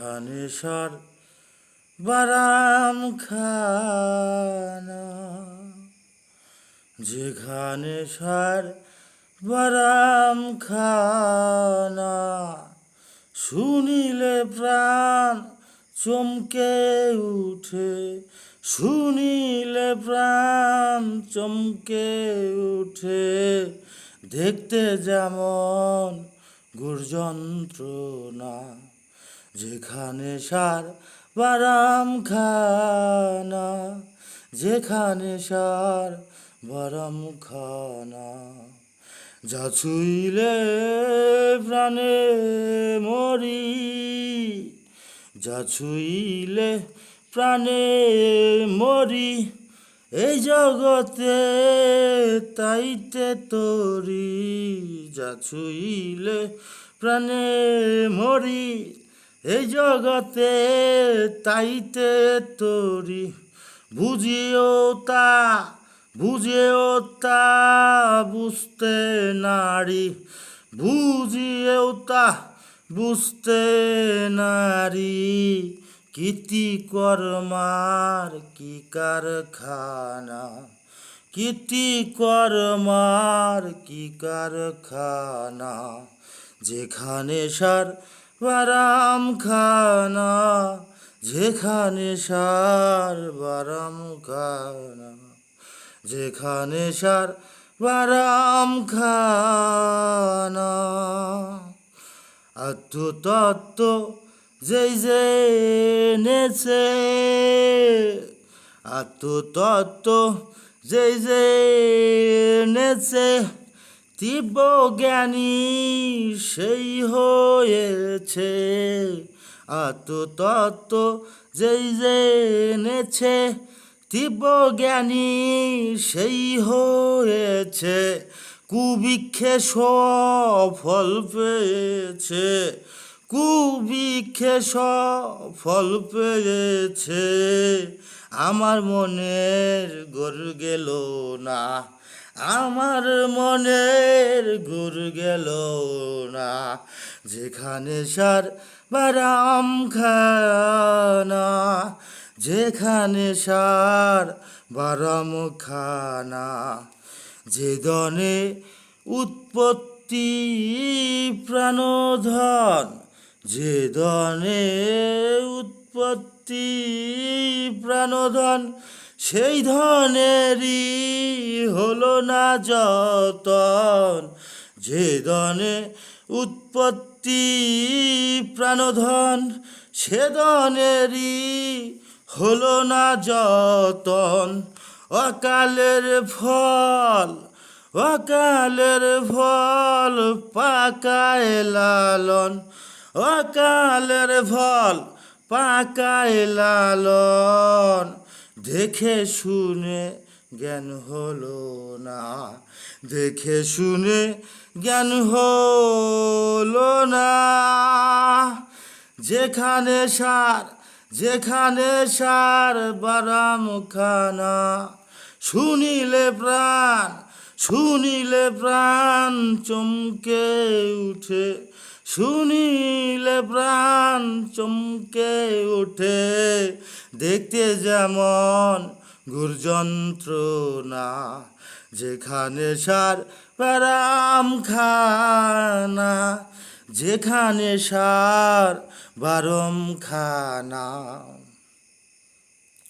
যেখানে সার বারাম খানা, যেখানে সার বারাম খানা, শুনিলে প্রাণ চমকে উঠে, শুনিলে প্রাণ চমকে উঠে, দেখতে যেমন গুরযন্ত্রণা। যেখানে সার বারাম খানা, যেখানে সার বারাম খানা, যা ছুঁইলে প্রাণে মরি, যা ছুঁইলে প্রাণে মরি, এই জগতে তাইতে তরি। যা ছুঁইলে প্রাণে মরি, এই জগতে তাইতে তরি। বুঝিও তা, বুঝেও তা বুঝতে নারী, বুঝিয়েও তা বুঝতে নারী। কীর্তি কর্মার কি কারখানা, কীর্তি কর্মার কি কারখানা, যেখানে সার বারাম খানা, যেখানে সার বারাম খানা, যেখানে সার বারাম খানা। আত্মতত্ত্ব যেই জেনেছে, আত্মতত্ত্ব যেই জেনেছে, তীব্র জ্ঞানী সেই হয়েছে। আত্মতত্ত্ব যেই জেনেছে, তীব্র জ্ঞানী সেই হয়েছে। কুবৃক্ষে ফল পেয়েছে, কুবৃক্ষে ফল পেয়েছে, আমার মনের গোর গেল না, আমার মনের গোর গেল না। যেখানে সার বারাম খানা, যেখানে সার বারাম খানা, যে দনে উৎপত্তি প্রাণধন, যে দনে উৎপত্তি প্রাণধন, সেই ধনেরই হলো না যতন। যে দনে উৎপত্তি প্রাণধন, সে ধনেরই হলো না যতন। অকালের ফল, অকালের ফল পাকায় লালন, অকালের ফল পাকায় লালন। দেখে শুনে জ্ঞান হলো না, দেখে শুনে জ্ঞান হলো না। যেখানে সার, যেখানে সার বারাম খানা, শুনিলে প্রাণ, শুনিলে প্রাণ চমকে উঠে, শুনিলে প্রাণ চমকে উঠে, দেখতে যেমন গুরযন্ত্রণা। যেখানে সার বারাম খানা, যেখানে সার বারাম খানা।